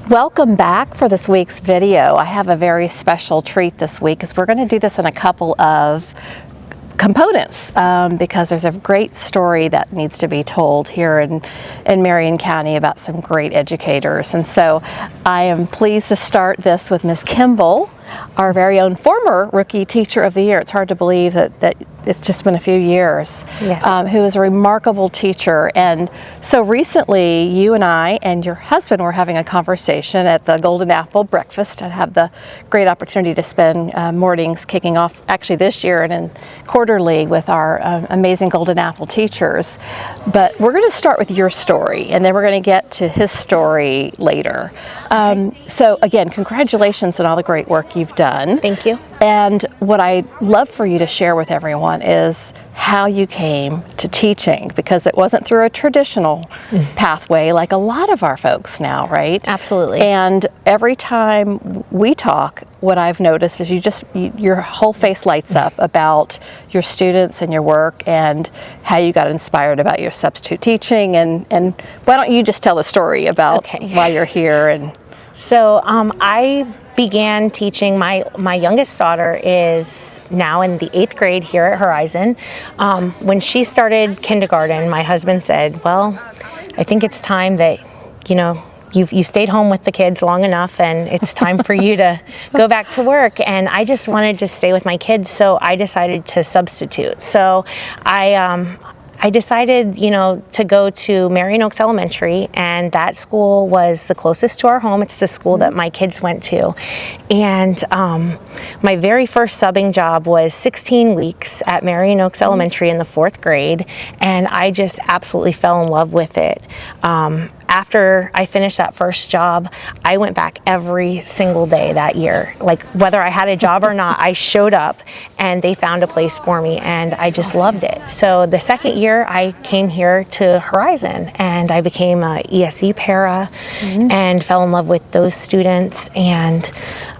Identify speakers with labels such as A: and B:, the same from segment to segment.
A: Welcome back for this week's video. I have a very special treat this week because we're going to do this in a couple of components because there's a great story that needs to be told here in Marion County about some great educators. And so I am pleased to start this with Miss Kimble, our very own former Rookie Teacher of the Year. It's hard to believe that it's just been a few years.
B: Yes.
A: Who is a remarkable teacher. And so recently you and I and your husband were having a conversation at the Golden Apple Breakfast. I have the great opportunity to spend mornings kicking off actually this year and in quarterly with our amazing Golden Apple teachers. But we're going to start with your story and then we're going to get to his story later. So again, congratulations on all the great work you've done.
B: Thank you.
A: And what I'd love for you to share with everyone is how you came to teaching, because it wasn't through a traditional pathway like a lot of our folks now, right?
B: Absolutely.
A: And every time we talk, what I've noticed is your whole face lights up about your students and your work and how you got inspired about your substitute teaching. And why don't you just tell the story about why you're here? And
B: so I began teaching. My youngest daughter is now in the 8th grade here at Horizon. When she started kindergarten, my husband said, well, I think it's time that, you stayed home with the kids long enough and it's time for you to go back to work. And I just wanted to stay with my kids, so I decided to substitute. So I decided, to go to Marion Oaks Elementary, and that school was the closest to our home. It's the school that my kids went to. And my very first subbing job was 16 weeks at Marion Oaks Elementary in the 4th grade, and I just absolutely fell in love with it. After I finished that first job, I went back every single day that year. Like, whether I had a job or not, I showed up and they found a place for me, and I just loved it. So the second year I came here to Horizon and I became a ESE para and fell in love with those students. And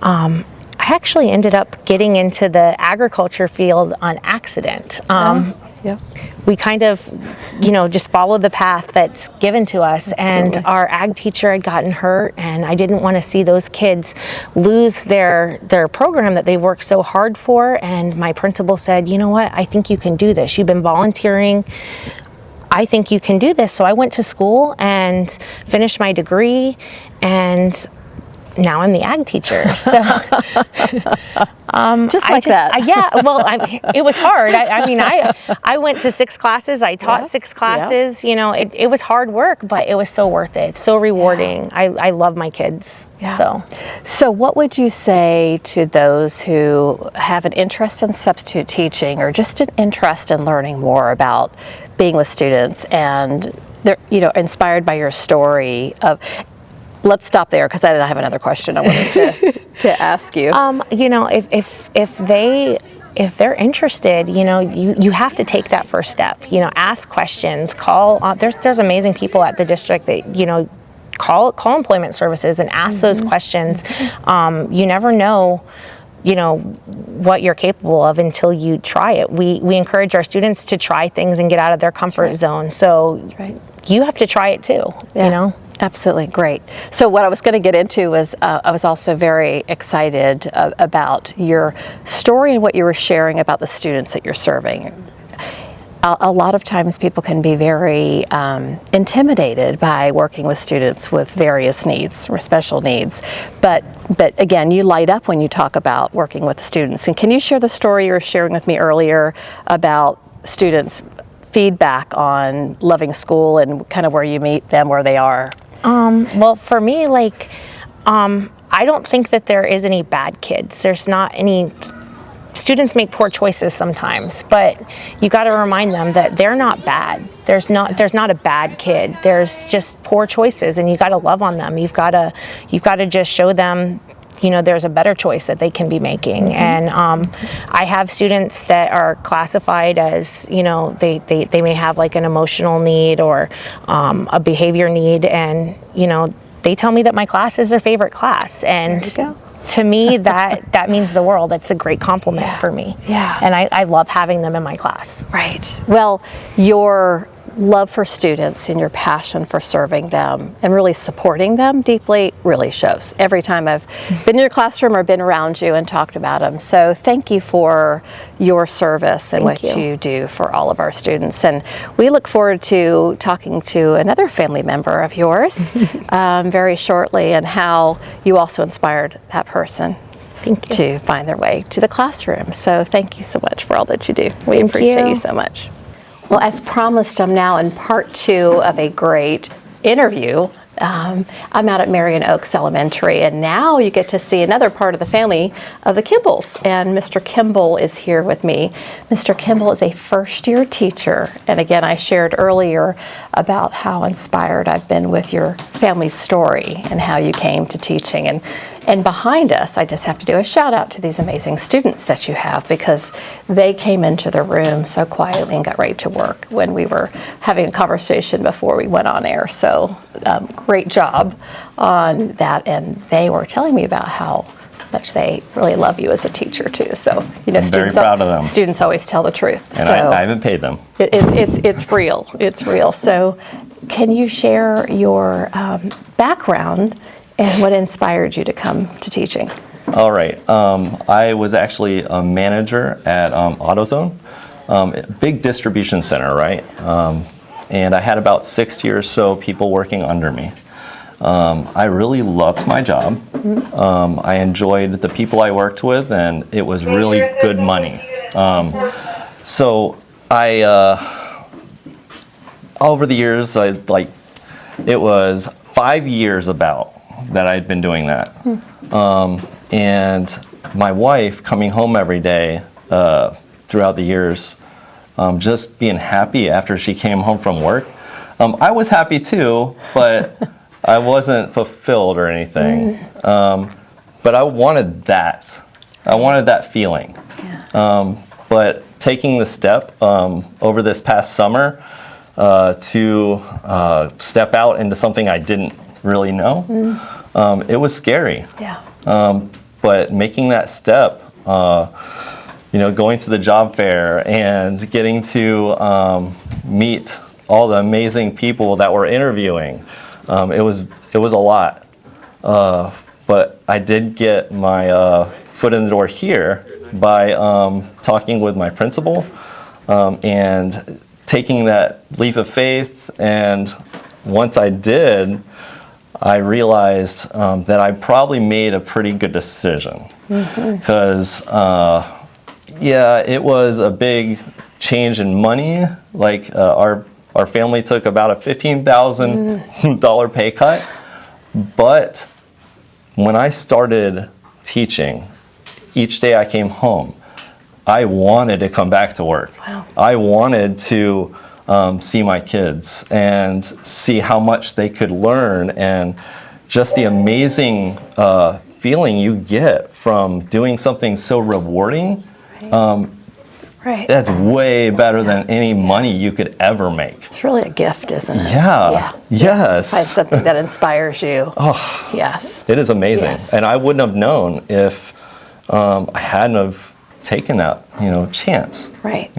B: I actually ended up getting into the agriculture field on accident. We kind of, just followed the path that's given to us.
A: Absolutely.
B: And our ag teacher had gotten hurt, and I didn't want to see those kids lose their program that they worked so hard for. And my principal said, you know what, I think you can do this. You've been volunteering. I think you can do this. So I went to school and finished my degree, and now I'm the ag teacher. So
A: just like that.
B: It was hard. I went to 6 classes. I taught 6 classes. It was hard work, but it was so worth it. It's so rewarding. I love my kids.
A: Yeah. So what would you say to those who have an interest in substitute teaching or just an interest in learning more about being with students, and they're, inspired by your story of... Let's stop there because I have another question I wanted to ask you. If they're interested, you have to take that first step. Ask questions. Call. There's amazing people at the district that call employment services and ask those questions. You never know what you're capable of until you try it. We encourage our students to try things and get out of their comfort zone. So you have to try it too. Absolutely. Great. So what I was going to get into was I was also very excited about your story and what you were sharing about the students that you're serving. A lot of times people can be very intimidated by working with students with various needs or special needs. But again, you light up when you talk about working with students. And can you share the story you were sharing with me earlier about students' feedback on loving school and kind of where you meet them, where they are?
B: Well, for me, I don't think that there is any bad kids. There's not any. Students make poor choices sometimes, but you got to remind them that they're not bad. There's not a bad kid. There's just poor choices, and you got to love on them. You've got to just show them, there's a better choice that they can be making. And I have students that are classified as, they may have like an emotional need or a behavior need, and they tell me that my class is their favorite class. And to me, that means the world. That's a great compliment for me.
A: Yeah.
B: And I love having them in my class.
A: Right. Well, your
C: love for students and your passion for serving them and really supporting them deeply really shows every time I've been in your classroom or been around you and talked about them. So thank you for your service and what you do for all of our students. And we look forward to talking to another family member of yours very shortly, and how you also inspired that person to find their way to the classroom. So thank you so much for all that you do. We appreciate you so much. Well, as promised, I'm now in part 2 of a great interview. I'm out at Marion Oaks Elementary, and now you get to see another part of the family of the Kimballs. And Mr. Kimble is here with me. Mr. Kimble is a first-year teacher. And again, I shared earlier about how inspired I've been with your family's story and how you came to teaching. And behind us, I just have to do a shout out to these amazing students that you have, because they came into the room so quietly and got right to work when we were having a conversation before we went on air. So great job on that. And they were telling me about how much they really love you as a teacher too. So, you know,
D: I'm very proud of them.
C: Students always tell the truth.
D: And
C: so
D: I haven't paid them.
C: It's real. It's real. So can you share your background and what inspired you to come to teaching?
D: All right. I was actually a manager at AutoZone, a big distribution center, right? And I had about 60 or so people working under me. I really loved my job. I enjoyed the people I worked with, and it was really good money. So I, over the years, it was 5 years about that I'd been doing that. And my wife coming home every day throughout the years, just being happy after she came home from work. I was happy too, but I wasn't fulfilled or anything. But I wanted that. I wanted that feeling. But taking the step over this past summer to step out into something I didn't really know, it was scary. But making that step, you know, going to the job fair and getting to meet all the amazing people that were interviewing, it was a lot. But I did get my foot in the door here by talking with my principal and taking that leap of faith. And once I did, I realized that I probably made a pretty good decision, because yeah, it was a big change in money. Like our family took about a $15,000 pay cut, but when I started teaching, each day I came home, I wanted to come back to work. I wanted to see my kids and see how much they could learn, and just the amazing feeling you get from doing something so rewarding. That's way better than any money you could ever make.
C: It's really a gift, isn't it?
D: Yes.
C: Find something that inspires you. Yes.
D: It is amazing. And I wouldn't have known if I hadn't have taken that, chance.
C: Right.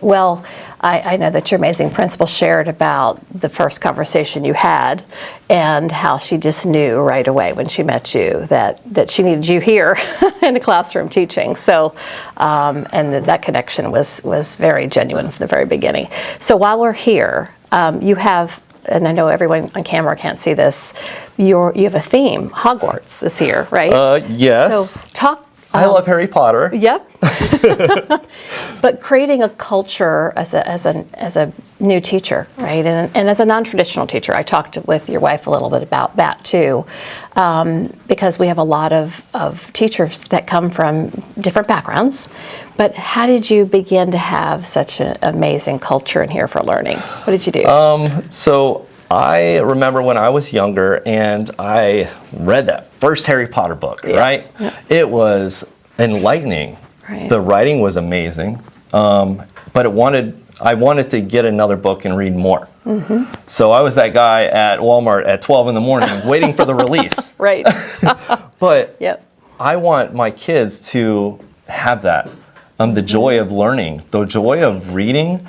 C: Well, I know that your amazing principal shared about the first conversation you had and how she just knew right away when she met you that she needed you here in the classroom teaching. So, and that connection was very genuine from the very beginning. So while we're here, you have, and I know everyone on camera can't see this, you have a theme. Hogwarts is here, right?
D: Yes.
C: So talk.
D: I love Harry Potter.
C: Yep. But creating a culture as a new teacher, right? And as a non-traditional teacher, I talked with your wife a little bit about that too, because we have a lot of teachers that come from different backgrounds. But how did you begin to have such an amazing culture in here for learning? What did you do?
D: So I remember when I was younger and I read that first Harry Potter book, right? Yeah. It was enlightening. Right. The writing was amazing, but I wanted to get another book and read more. So I was that guy at Walmart at 12 in the morning waiting for the release.
C: Right.
D: But I want my kids to have that, the joy of learning, the joy of reading,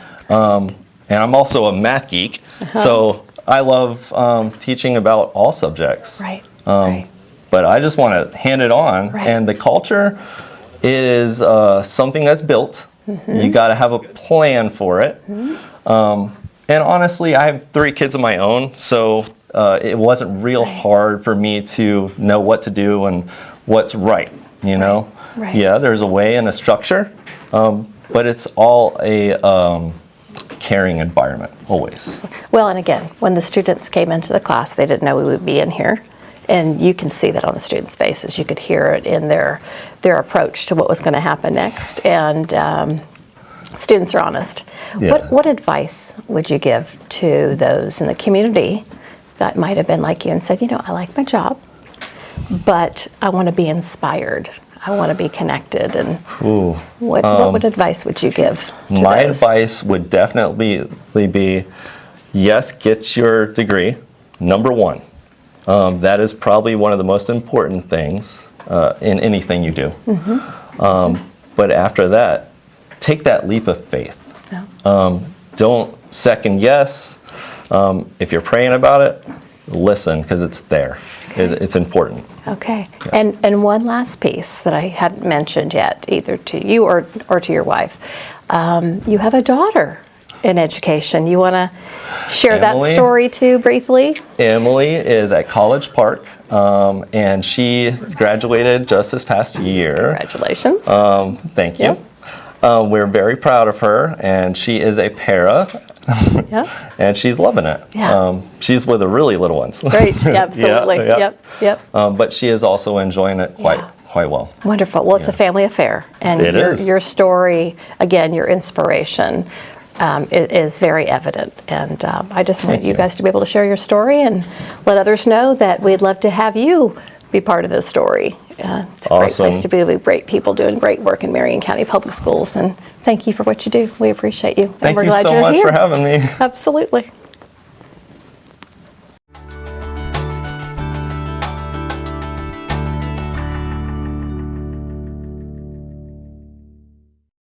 D: and I'm also a math geek, so I love teaching about all subjects.
C: Right.
D: But I just want to hand it on, and the culture is something that's built. You got to have a plan for it. And honestly, I have 3 kids of my own, so it wasn't real hard for me to know what to do and what's right, you know? Yeah, there's a way and a structure, but it's all a caring environment, always.
C: Well, and again, when the students came into the class, they didn't know we would be in here. And you can see that on the students' faces. You could hear it in their approach to what was going to happen next. And students are honest.
D: Yeah.
C: What advice would you give to those in the community that might have been like you and said, you know, I like my job, but I want to be inspired. I want to be connected. And what advice would you give to
D: My
C: those?
D: advice would definitely be, yes, get your degree, number 1. That is probably one of the most important things in anything you do. But after that, take that leap of faith. Don't second guess. If you're praying about it, listen, because it's there. It's important.
C: Okay. Yeah. And one last piece that I hadn't mentioned yet, either to you or to your wife. You have a daughter in education. You want to share
D: Emily,
C: that story too briefly?
D: Emily is at College Park, and she graduated just this past year.
C: Congratulations.
D: Thank you. Yep. We're very proud of her, and she is a para. And she's loving it.
C: Yeah.
D: She's with the really little ones.
C: Great. Yeah, absolutely. Yep.
D: But she is also enjoying it quite well.
C: Wonderful. Well, it's a family affair, and your story, again, your inspiration is very evident. And I just want you guys to be able to share your story and let others know that we'd love to have you be part of this story. It's a great place to be with great people doing great work in Marion County Public Schools. And thank you for what you do. We appreciate you.
D: Thank you so much for having me.
C: Absolutely.